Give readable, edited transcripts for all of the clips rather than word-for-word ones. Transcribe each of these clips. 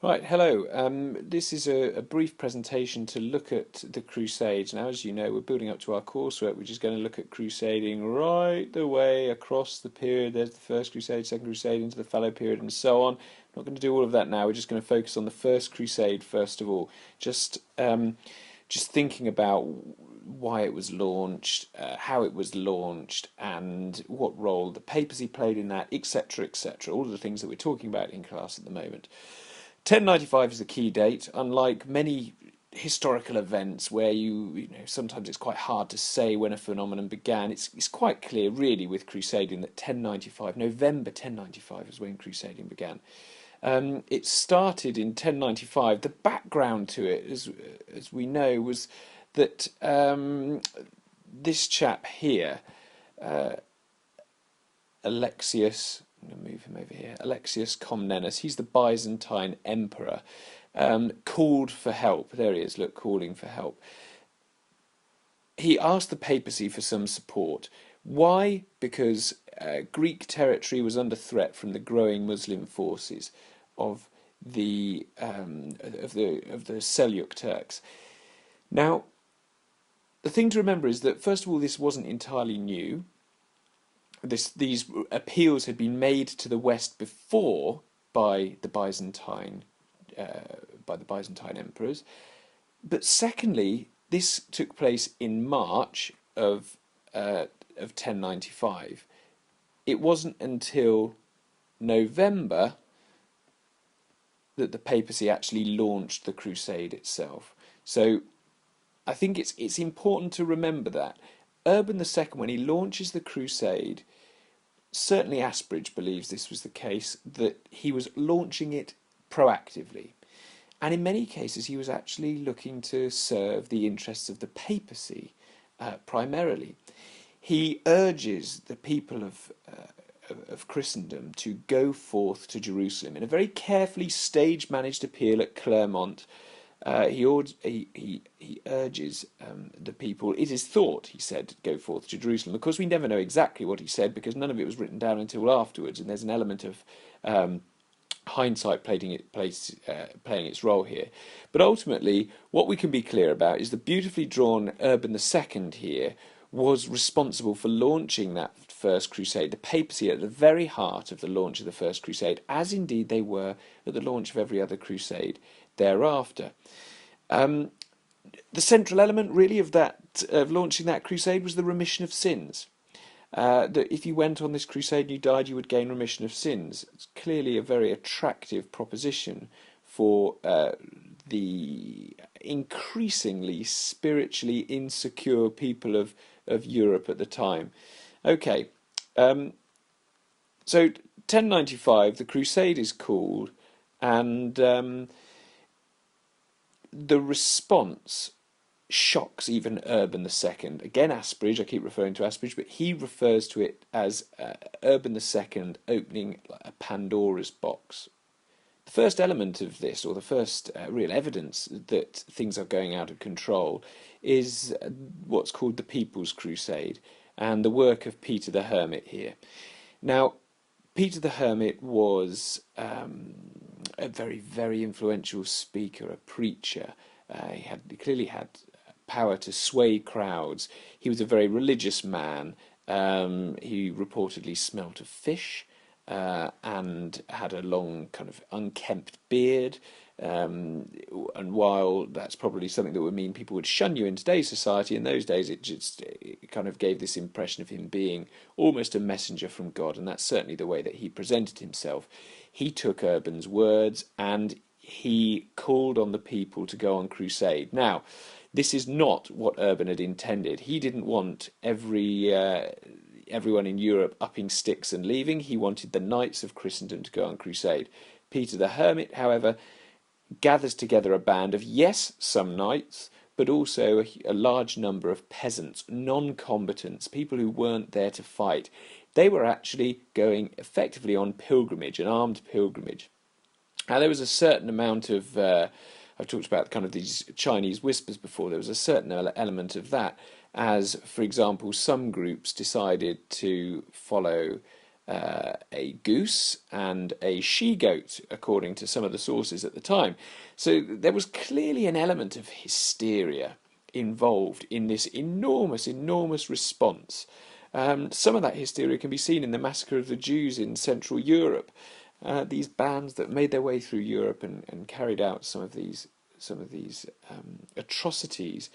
Right, hello. This is a brief presentation to look at the Crusades. Now, as you know, we're building up to our coursework, which is going to look at crusading right the way across the period. There's the First Crusade, Second Crusade, into the Fallow period, and so on. I'm not going to do all of that now. We're just going to focus on the First Crusade first of all. Just thinking about why it was launched, how it was launched, and what role the papacy played in that, etc., etc. All of the things that we're talking about in class at the moment. 1095 is the key date, unlike many historical events where sometimes it's quite hard to say when a phenomenon began. It's quite clear really with crusading that 1095, November 1095 is when crusading began. It started in 1095. The background to it, as we know, was that this chap here, Alexius, I'm going to move him over here, Alexius Comnenus, he's the Byzantine emperor, called for help. There he is, look, calling for help. He asked the papacy for some support. Why? Because Greek territory was under threat from the growing Muslim forces of the Seljuk Turks. Now, the thing to remember is that first of all, this wasn't entirely new. These appeals had been made to the West before by the Byzantine emperors, but secondly, this took place in March of 1095. It wasn't until November that the papacy actually launched the crusade itself. So I think it's important to remember that Urban II, when he launches the crusade, certainly Asbridge believes this was the case, that he was launching it proactively. And in many cases, he was actually looking to serve the interests of the papacy primarily. He urges the people of Christendom to go forth to Jerusalem in a very carefully stage-managed appeal at Clermont. He urges the people, it is thought, he said, go forth to Jerusalem. Of course, we never know exactly what he said because none of it was written down until afterwards, and there's an element of hindsight playing its role here. But ultimately, what we can be clear about is the beautifully drawn Urban II here was responsible for launching that First Crusade, the papacy at the very heart of the launch of the First Crusade, as indeed they were at the launch of every other crusade thereafter. The central element really of launching that crusade was the remission of sins. That if you went on this crusade and you died, you would gain remission of sins. It's clearly a very attractive proposition for the increasingly spiritually insecure people of Europe at the time. Okay, so 1095, the crusade is called, and the response shocks even Urban II. Again, Asbridge, I keep referring to Asbridge, but he refers to it as Urban II opening a Pandora's box. The first element of this, or the first real evidence that things are going out of control, is what's called the People's Crusade and the work of Peter the Hermit here. Now, Peter the Hermit was a very, very influential speaker, a preacher. He clearly had power to sway crowds. He was a very religious man. He reportedly smelt of fish and had a long kind of unkempt beard. And while that's probably something that would mean people would shun you in today's society, in those days it kind of gave this impression of him being almost a messenger from God, and that's certainly the way that he presented himself. He took Urban's words and he called on the people to go on crusade. Now, this is not what Urban had intended. He didn't want everyone in Europe upping sticks and leaving. He wanted the knights of Christendom to go on crusade. Peter the Hermit, however, gathers together a band of, yes, some knights, but also a large number of peasants, non-combatants, people who weren't there to fight. They were actually going effectively on pilgrimage, an armed pilgrimage. Now, there was a certain amount of, I've talked about kind of these Chinese whispers before, there was a certain element of that, as, for example, some groups decided to follow a goose and a she-goat, according to some of the sources at the time. So there was clearly an element of hysteria involved in this enormous, enormous response. Some of that hysteria can be seen in the massacre of the Jews in Central Europe. These bands that made their way through Europe and carried out some of these atrocities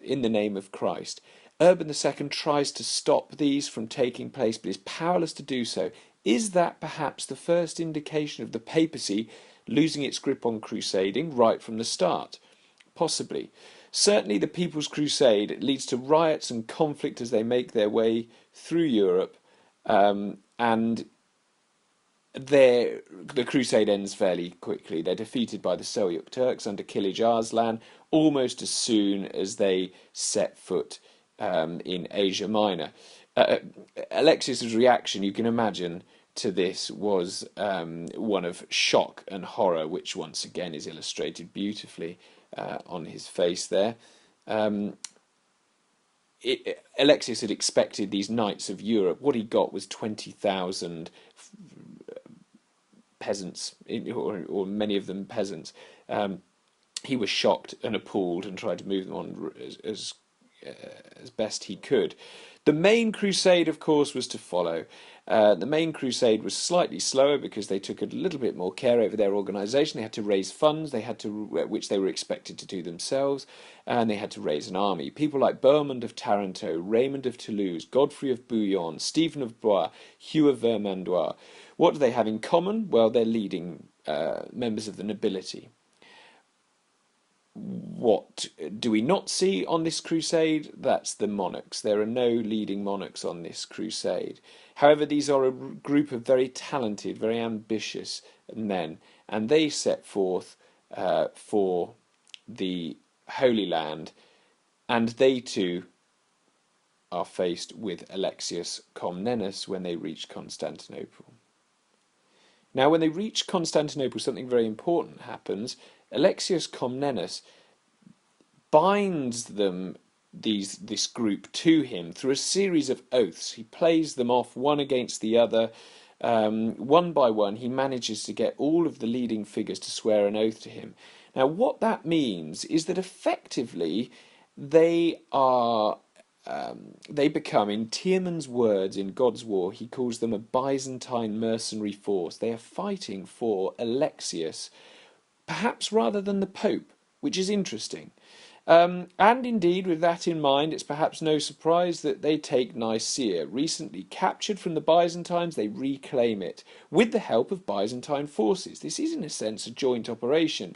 in the name of Christ. Urban II tries to stop these from taking place, but is powerless to do so. Is that perhaps the first indication of the papacy losing its grip on crusading right from the start? Possibly. Certainly the People's Crusade leads to riots and conflict as they make their way through Europe, and the crusade ends fairly quickly. They're defeated by the Seljuk Turks under Kilij Arslan almost as soon as they set foot in Asia Minor. Alexius's reaction, you can imagine, to this was one of shock and horror, which once again is illustrated beautifully on his face there. Alexius had expected these knights of Europe. What he got was 20,000 peasants, or many of them peasants. He was shocked and appalled and tried to move them on as best he could. The main crusade, of course, was to follow. The main crusade was slightly slower because they took a little bit more care over their organisation. They had to raise funds, which they were expected to do themselves, and they had to raise an army. People like Bohemond of Taranto, Raymond of Toulouse, Godfrey of Bouillon, Stephen of Blois, Hugh of Vermandois. What do they have in common? Well, they're leading members of the nobility. What do we not see on this crusade? That's the monarchs. There are no leading monarchs on this crusade. However, these are a group of very talented, very ambitious men, and they set forth for the Holy Land, and they too are faced with Alexius Comnenus when they reach Constantinople. Now, when they reach Constantinople, something very important happens. Alexius Comnenus binds this group to him through a series of oaths. He plays them off one against the other. One by one, he manages to get all of the leading figures to swear an oath to him. Now, what that means is that effectively they become, in Tierman's words in God's War, he calls them a Byzantine mercenary force. They are fighting for Alexius, perhaps rather than the Pope, which is interesting. And indeed, with that in mind, it's perhaps no surprise that they take Nicaea. Recently captured from the Byzantines, they reclaim it, with the help of Byzantine forces. This is, in a sense, a joint operation.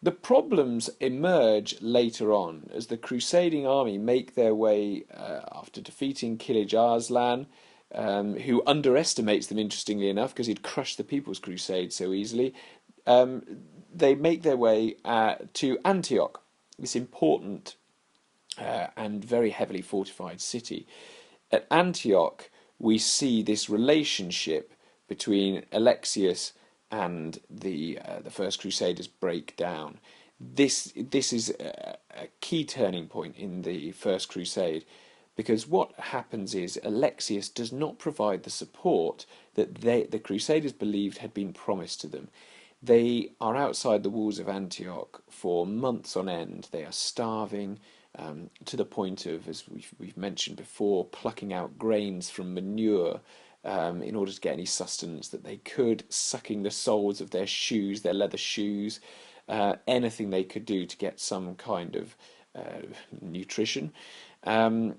The problems emerge later on as the crusading army make their way, after defeating Kilij Arslan, who underestimates them, interestingly enough, because he'd crushed the People's Crusade so easily. They make their way to Antioch, this important and very heavily fortified city. At Antioch, we see this relationship between Alexius and the First Crusaders break down. This is a key turning point in the First Crusade, because what happens is Alexius does not provide the support that the Crusaders believed had been promised to them. They are outside the walls of Antioch for months on end. They are starving, to the point of, as we've mentioned before, plucking out grains from manure in order to get any sustenance that they could, sucking the soles of their shoes, their leather shoes, anything they could do to get some kind of nutrition. And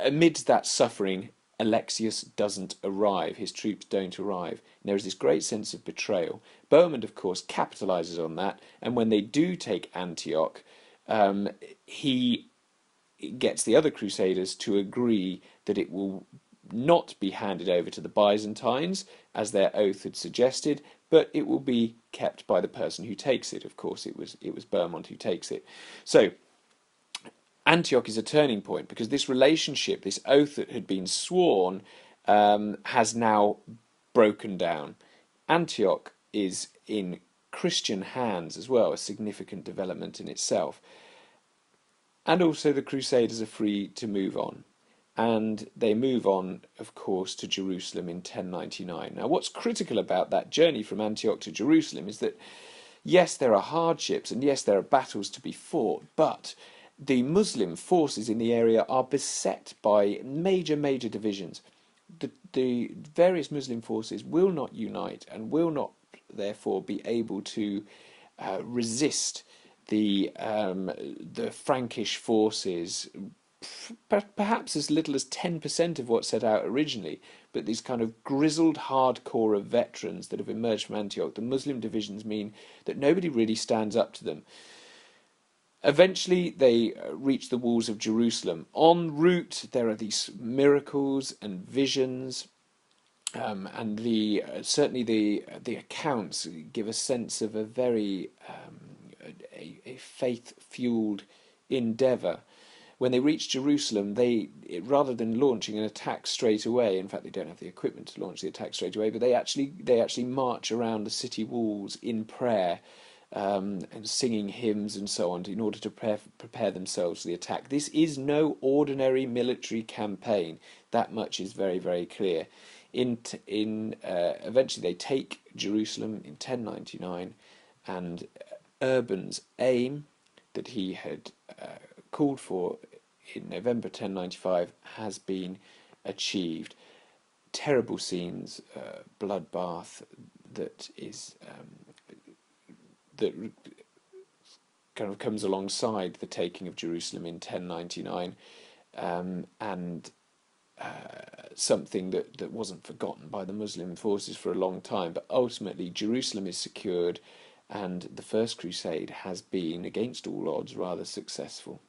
amidst that suffering, Alexius doesn't arrive. His troops don't arrive. And there is this great sense of betrayal. Bohemond, of course, capitalizes on that, and when they do take Antioch, he gets the other Crusaders to agree that it will not be handed over to the Byzantines, as their oath had suggested, but it will be kept by the person who takes it. Of course, it was Bohemond who takes it. So Antioch is a turning point, because this relationship, this oath that had been sworn, has now broken down. Antioch is in Christian hands as well, a significant development in itself. And also the Crusaders are free to move on. and they move on, of course, to Jerusalem in 1099. Now, what's critical about that journey from Antioch to Jerusalem is that, yes, there are hardships and yes, there are battles to be fought, but the Muslim forces in the area are beset by major divisions. The various Muslim forces will not unite and will not, therefore, be able to resist the Frankish forces, perhaps as little as 10% of what set out originally, but these kind of grizzled hardcore of veterans that have emerged from Antioch, the Muslim divisions, mean that nobody really stands up to them. Eventually, they reach the walls of Jerusalem. En route, there are these miracles and visions, and certainly the accounts give a sense of a very a faith-fueled endeavour. When they reach Jerusalem, rather than launching an attack straight away, in fact they don't have the equipment to launch the attack straight away, but they actually march around the city walls in prayer, and singing hymns and so on, in order to prepare themselves for the attack. This is no ordinary military campaign. That much is very clear. Eventually they take Jerusalem in 1099, and Urban's aim that he had called for in November 1095 has been achieved. Terrible scenes, bloodbath that kind of comes alongside the taking of Jerusalem in 1099, and something that wasn't forgotten by the Muslim forces for a long time. But ultimately, Jerusalem is secured, and the First Crusade has been, against all odds, rather successful.